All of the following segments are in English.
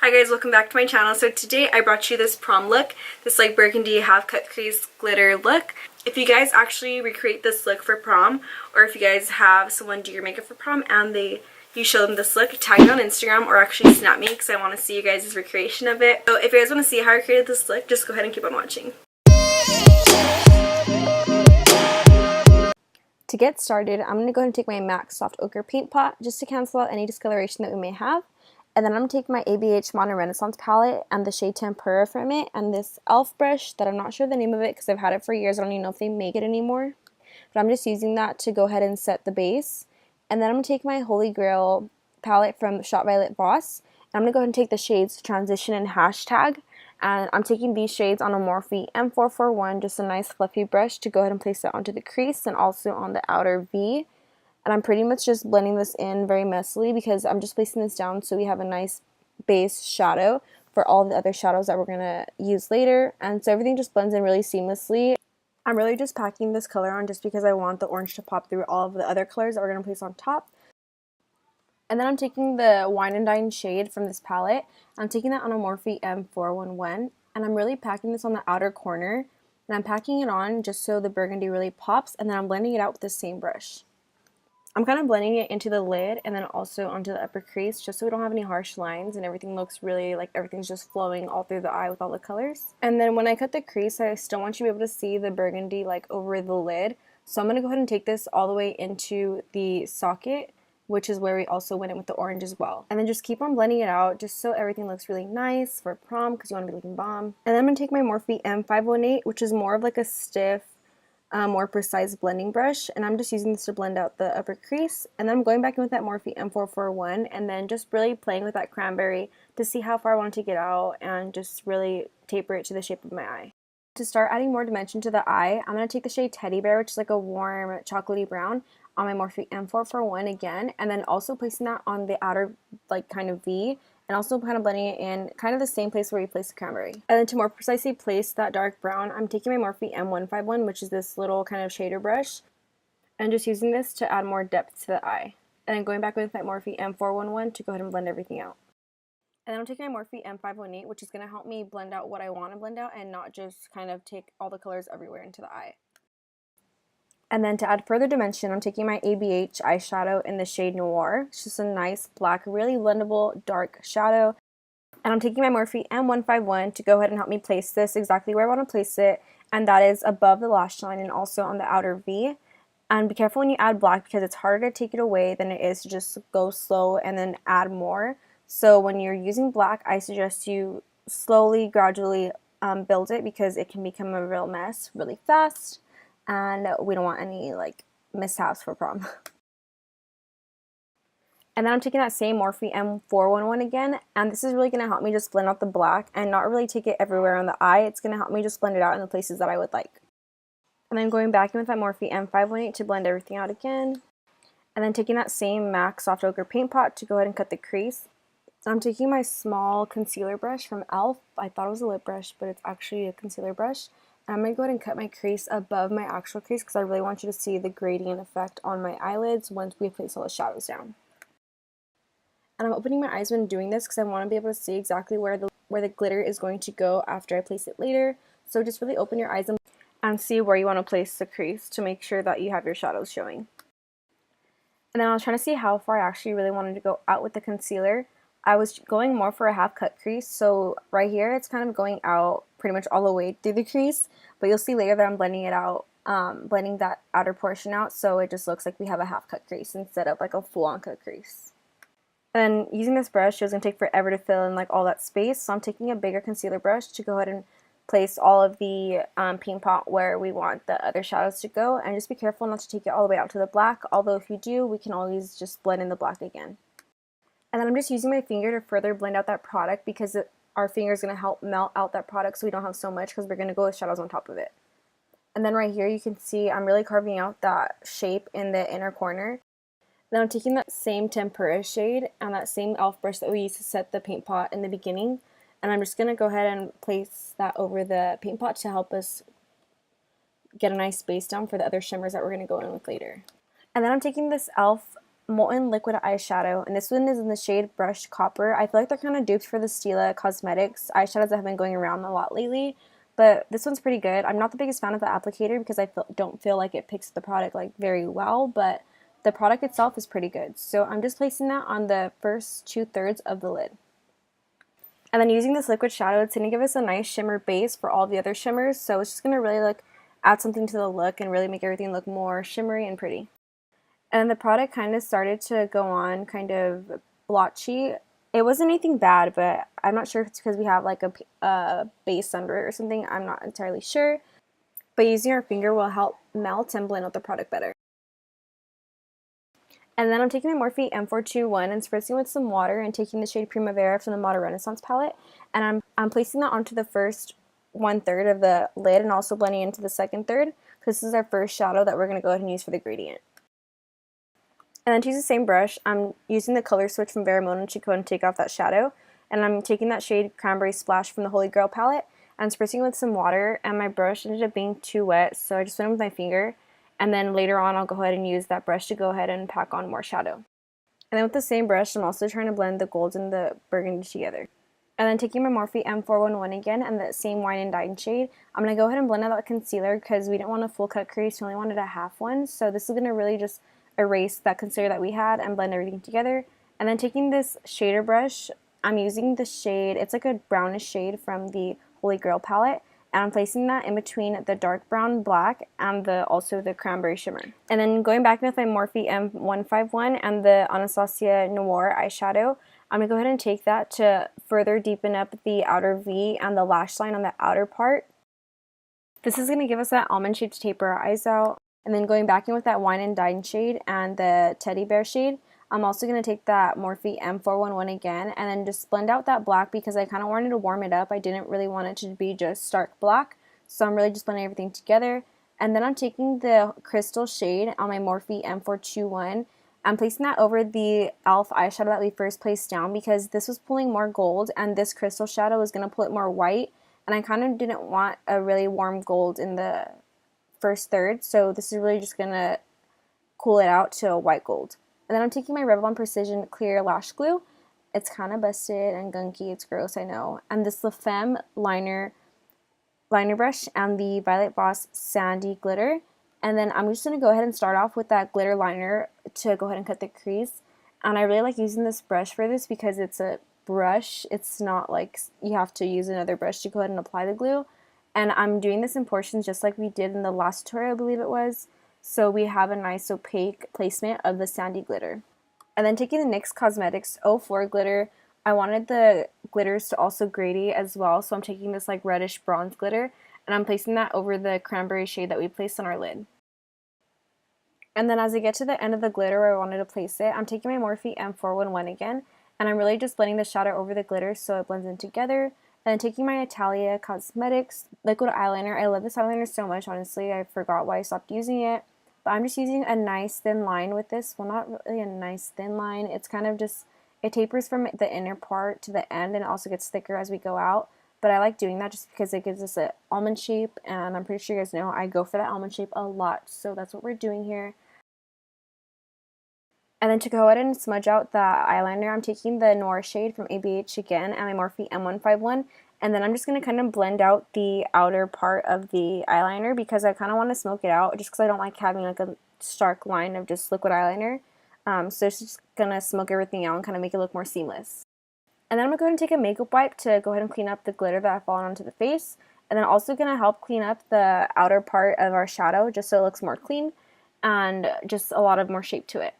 Hi guys, welcome back to my channel. So today I brought you this prom look, this like burgundy half cut crease glitter look. If you guys actually recreate this look for prom, or if you guys have someone do your makeup for prom and you show them this look, tag me on Instagram or actually snap me because I want to see you guys' recreation of it. So if you guys want to see how I created this look, just go ahead and keep on watching. To get started, I'm going to go ahead and take my MAC Soft Ochre Paint Pot just to cancel out any discoloration that we may have. And then I'm going to take my ABH Modern Renaissance palette and the shade Tempera from it and this e.l.f. brush that I'm not sure the name of it because I've had it for years. I don't even know if they make it anymore. But I'm just using that to go ahead and set the base. And then I'm going to take my Holy Grail palette from Shot Violet Voss. And I'm going to go ahead and take the shades Transition and Hashtag. And I'm taking these shades on a Morphe M441, just a nice fluffy brush to go ahead and place it onto the crease and also on the outer V. And I'm pretty much just blending this in very messily because I'm just placing this down so we have a nice base shadow for all the other shadows that we're going to use later. And so everything just blends in really seamlessly. I'm really just packing this color on just because I want the orange to pop through all of the other colors that we're going to place on top. And then I'm taking the Wine and Dine shade from this palette. I'm taking that on a Morphe M411. And I'm really packing this on the outer corner. And I'm packing it on just so the burgundy really pops. And then I'm blending it out with the same brush. I'm kind of blending it into the lid and then also onto the upper crease just so we don't have any harsh lines and everything looks really like everything's just flowing all through the eye with all the colors. And then when I cut the crease, I still want you to be able to see the burgundy like over the lid. So I'm going to go ahead and take this all the way into the socket, which is where we also went in with the orange as well. And then just keep on blending it out just so everything looks really nice for prom because you want to be looking bomb. And then I'm going to take my Morphe M518, which is more of like a stiff, more precise blending brush, and I'm just using this to blend out the upper crease. And then I'm going back in with that Morphe M441 and then just really playing with that cranberry to see how far I want to take it out and just really taper it to the shape of my eye. To start adding more dimension to the eye, I'm going to take the shade Teddy Bear, which is like a warm chocolatey brown, on my Morphe M441 again, and then also placing that on the outer like kind of V, and also kind of blending it in kind of the same place where you place the cranberry. And then to more precisely place that dark brown, I'm taking my Morphe M151, which is this little kind of shader brush, and just using this to add more depth to the eye. And then going back with that Morphe M411 to go ahead and blend everything out. And then I'm taking my Morphe M518, which is going to help me blend out what I want to blend out and not just kind of take all the colors everywhere into the eye. And then to add further dimension, I'm taking my ABH eyeshadow in the shade Noir. It's just a nice black, really blendable dark shadow. And I'm taking my Morphe M151 to go ahead and help me place this exactly where I want to place it. And that is above the lash line and also on the outer V. And be careful when you add black because it's harder to take it away than it is to just go slow and then add more. So when you're using black, I suggest you slowly, gradually build it because it can become a real mess really fast. And we don't want any like mishaps for prom. And then I'm taking that same Morphe M411 again, and this is really going to help me just blend out the black and not really take it everywhere on the eye. It's going to help me just blend it out in the places that I would like. And then going back in with that Morphe M518 to blend everything out again. And then taking that same MAC Soft Ochre Paint Pot to go ahead and cut the crease. So I'm taking my small concealer brush from e.l.f. I thought it was a lip brush, but it's actually a concealer brush. I'm going to go ahead and cut my crease above my actual crease because I really want you to see the gradient effect on my eyelids once we place all the shadows down. And I'm opening my eyes when doing this because I want to be able to see exactly where the glitter is going to go after I place it later. So just really open your eyes and see where you want to place the crease to make sure that you have your shadows showing. And then I was trying to see how far I actually really wanted to go out with the concealer. I was going more for a half cut crease, so right here it's kind of going out pretty much all the way through the crease, but you'll see later that I'm blending it out, blending that outer portion out so it just looks like we have a half cut crease instead of like a full on cut crease. And then using this brush, it was going to take forever to fill in like all that space, so I'm taking a bigger concealer brush to go ahead and place all of the paint pot where we want the other shadows to go, and just be careful not to take it all the way out to the black, although if you do, we can always just blend in the black again. And then I'm just using my finger to further blend out that product because our finger is going to help melt out that product so we don't have so much because we're going to go with shadows on top of it. And then right here you can see I'm really carving out that shape in the inner corner. Then I'm taking that same Tempera shade and that same e.l.f. brush that we used to set the paint pot in the beginning. And I'm just going to go ahead and place that over the paint pot to help us get a nice base down for the other shimmers that we're going to go in with later. And then I'm taking this e.l.f. Molten Liquid Eyeshadow, and this one is in the shade Brushed Copper. I feel like they're kind of duped for the Stila Cosmetics eyeshadows that have been going around a lot lately, but this one's pretty good. I'm not the biggest fan of the applicator because don't feel like it picks the product like very well, but the product itself is pretty good. So I'm just placing that on the first 2/3 of the lid. And then using this liquid shadow, it's going to give us a nice shimmer base for all the other shimmers, so it's just going to really like add something to the look and really make everything look more shimmery and pretty. And the product kind of started to go on kind of blotchy. It wasn't anything bad, but I'm not sure if it's because we have like a base under it or something. I'm not entirely sure. But using our finger will help melt and blend out the product better. And then I'm taking my Morphe M421 and spritzing with some water and taking the shade Primavera from the Modern Renaissance palette. And I'm placing that onto the first 1/3 of the lid and also blending into the second third, because this is our first shadow that we're going to go ahead and use for the gradient. And then to use the same brush, I'm using the color switch from Vera Mona to go ahead and take off that shadow. And I'm taking that shade Cranberry Splash from the Holy Grail palette and spritzing with some water, and my brush ended up being too wet, so I just went in with my finger. And then later on, I'll go ahead and use that brush to go ahead and pack on more shadow. And then with the same brush, I'm also trying to blend the gold and the burgundy together. And then taking my Morphe M411 again and the same Wine and Dine shade, I'm going to go ahead and blend out that concealer because we didn't want a full cut crease, we only wanted a half one. So this is going to really just erase that concealer that we had and blend everything together. And then taking this shader brush, I'm using the shade, it's like a brownish shade from the Holy Grail palette, and I'm placing that in between the dark brown black and also the cranberry shimmer. And then going back with my Morphe M151 and the Anastasia Noir eyeshadow, I'm going to go ahead and take that to further deepen up the outer V and the lash line on the outer part. This is going to give us that almond shape to taper our eyes out. And then going back in with that Wine and Dine shade and the Teddy Bear shade, I'm also going to take that Morphe M411 again and then just blend out that black because I kind of wanted to warm it up. I didn't really want it to be just stark black, so I'm really just blending everything together. And then I'm taking the crystal shade on my Morphe M421. I'm placing that over the e.l.f. eyeshadow that we first placed down because this was pulling more gold and this crystal shadow was going to pull it more white, and I kind of didn't want a really warm gold in the first third, so this is really just going to cool it out to a white gold. And then I'm taking my Revlon Precision Clear Lash Glue. It's kind of busted and gunky, it's gross, I know. And this La Femme liner brush and the Violet Voss Sandy Glitter. And then I'm just going to go ahead and start off with that glitter liner to go ahead and cut the crease. And I really like using this brush for this because it's a brush. It's not like you have to use another brush to go ahead and apply the glue. And I'm doing this in portions just like we did in the last tutorial, I believe it was. So we have a nice opaque placement of the sandy glitter. And then taking the NYX Cosmetics 04 glitter, I wanted the glitters to also grady as well. So I'm taking this like reddish bronze glitter and I'm placing that over the cranberry shade that we placed on our lid. And then as I get to the end of the glitter where I wanted to place it, I'm taking my Morphe M411 again, and I'm really just blending the shadow over the glitter so it blends in together. And then taking my Italia Cosmetics liquid eyeliner. I love this eyeliner so much, honestly. I forgot why I stopped using it. But I'm just using a nice thin line with this. Well, not really a nice thin line. It's kind of just, it tapers from the inner part to the end and it also gets thicker as we go out. But I like doing that just because it gives us an almond shape, and I'm pretty sure you guys know I go for that almond shape a lot. So that's what we're doing here. And then to go ahead and smudge out the eyeliner, I'm taking the Noir shade from ABH again and my Morphe M151. And then I'm just going to kind of blend out the outer part of the eyeliner because I kind of want to smoke it out just because I don't like having like a stark line of just liquid eyeliner. So it's just going to smoke everything out and kind of make it look more seamless. And then I'm going to go ahead and take a makeup wipe to go ahead and clean up the glitter that I've fallen onto the face. And then also going to help clean up the outer part of our shadow just so it looks more clean and just a lot of more shape to it.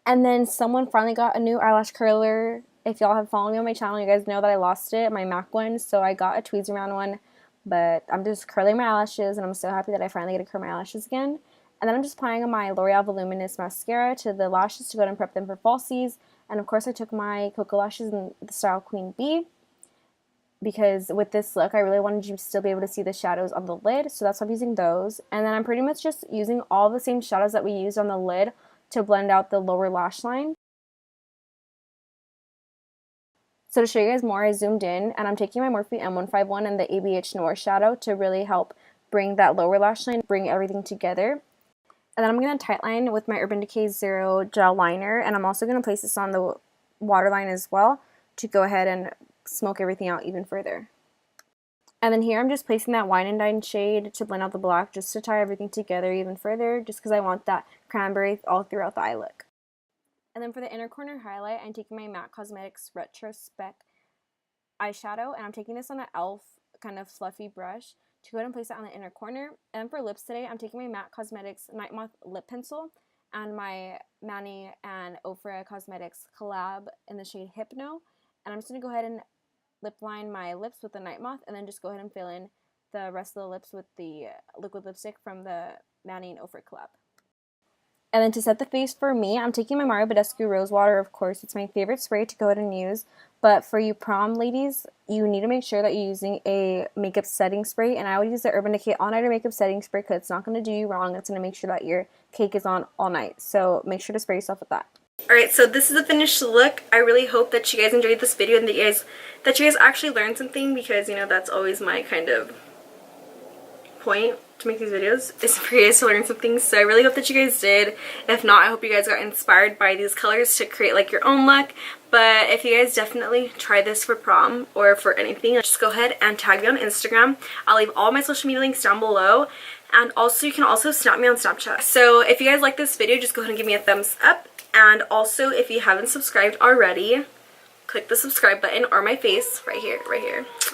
And then someone finally got a new eyelash curler. If y'all have followed me on my channel, you guys know that I lost it, my MAC one, so I got a tweezy round one. But I'm just curling my eyelashes, and I'm so happy that I finally get to curl my eyelashes again. And then I'm just applying my L'Oreal Voluminous Mascara to the lashes to go ahead and prep them for falsies. And of course I took my Koko lashes in the style Queen Bee, because with this look I really wanted you to still be able to see the shadows on the lid, so that's why I'm using those. And then I'm pretty much just using all the same shadows that we used on the lid to blend out the lower lash line. So to show you guys more, I zoomed in and I'm taking my Morphe M151 and the ABH Noir shadow to really help bring that lower lash line, bring everything together. And then I'm going to tightline with my Urban Decay Zero Gel Liner, and I'm also going to place this on the waterline as well to go ahead and smoke everything out even further. And then here I'm just placing that Wine and Dine shade to blend out the black, just to tie everything together even further, just because I want that cranberry all throughout the eye look. And then for the inner corner highlight, I'm taking my MAC Cosmetics Retrospeck eyeshadow, and I'm taking this on an e.l.f. kind of fluffy brush to go ahead and place it on the inner corner. And for lips today, I'm taking my MAC Cosmetics Night Moth lip pencil and my Manny and Ofra Cosmetics collab in the shade Hypno, and I'm just going to go ahead and lip line my lips with the Night Moth, and then just go ahead and fill in the rest of the lips with the liquid lipstick from the Manny and Ofra collab. And then to set the face for me, I'm taking my Mario Badescu Rose Water. Of course, it's my favorite spray to go ahead and use. But for you prom ladies, you need to make sure that you're using a makeup setting spray. And I would use the Urban Decay All Nighter Makeup Setting Spray because it's not going to do you wrong. It's going to make sure that your cake is on all night. So make sure to spray yourself with that. Alright, so this is the finished look. I really hope that you guys enjoyed this video and that you guys actually learned something, because, you know, that's always my kind of point to make these videos, is for you guys to learn something. So I really hope that you guys did. If not, I hope you guys got inspired by these colors to create like your own look. But if you guys definitely try this for prom or for anything, just go ahead and tag me on Instagram. I'll leave all my social media links down below, and also you can also snap me on Snapchat. So if you guys like this video, just go ahead and give me a thumbs up. And also, if you haven't subscribed already, click the subscribe button, or my face right here.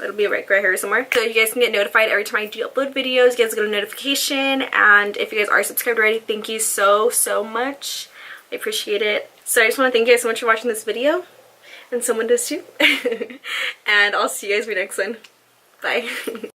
It'll be right here somewhere, so you guys can get notified every time I do upload videos. You guys get a notification. And if you guys are subscribed already, thank you so much. I appreciate it. So I just want to thank you guys so much for watching this video, and someone does too. And I'll see you guys in my next one. Bye.